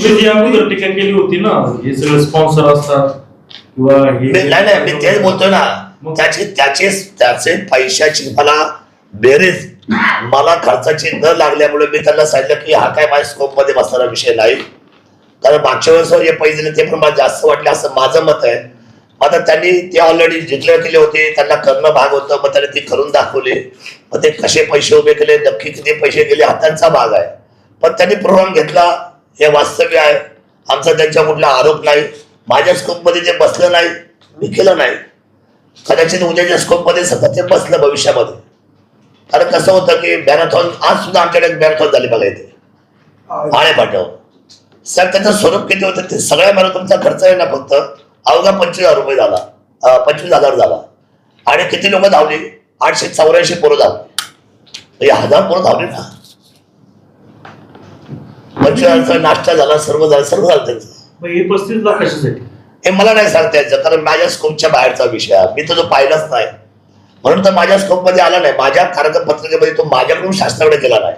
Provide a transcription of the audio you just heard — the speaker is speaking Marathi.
तुम्ही अगोदर टीका केली होती ना, हे सगळे स्पॉन्सर असतात किंवा नाही मी तेच बोलतोय ना, त्याचे पैशाची मला बेरीज मला खर्चाची न लागल्यामुळे मी त्यांना सांगितलं की हा काय माझ्या स्कोप मध्ये बसणारा विषय नाही. कारण मागच्या वेळेस जे पैसे दिले ते पण मला जास्त वाटले असं माझं मत आहे. आता त्यांनी ते ऑलरेडी डिक्लेअर केले होते, त्यांना करणं भाग होतं, मग त्यांनी ते करून दाखवले. मग ते कसे पैसे उभे केले, नक्की किती पैसे गेले हा त्यांचा भाग आहे. पण त्यांनी प्रोग्राम घेतला हे वास्तव्य आहे. आमचा त्यांच्या कुठला आरोप नाही. माझ्या स्कोप मध्ये जे बसलं नाही मी केलं नाही. कदाचित उद्याच्या स्कोप मध्ये सतत ते बसलं भविष्यामध्ये. कारण कसं होतं की मॅरेथॉन आज सुद्धा आमच्याकडे मॅरेथॉन झाली बघा इथे आळे पाठव सर. त्याचं स्वरूप किती होतं ते सगळ्या मॅरेथॉनचा खर्च आहे ना फक्त अवघा 25,000 रुपये झाला, 25,000 झाला. आणि किती लोक धावली? 884 पोरं धावली. 1000 पोरं धावली ना. 25,000चा नाश्ता झाला, सर्व झालं त्यांचं. हे 35 लाख कशासाठी हे मला नाही सांगता यायचं, कारण माझ्या स्कोपच्या बाहेरचा विषय आहे. मी तो जो पाहिलाच नाही म्हणून तर माझ्या स्कोप मध्ये आला नाही. माझ्या कार्यक्रम पत्रिकेमध्ये तो माझ्याकडून शास्त्राकडे गेला नाही.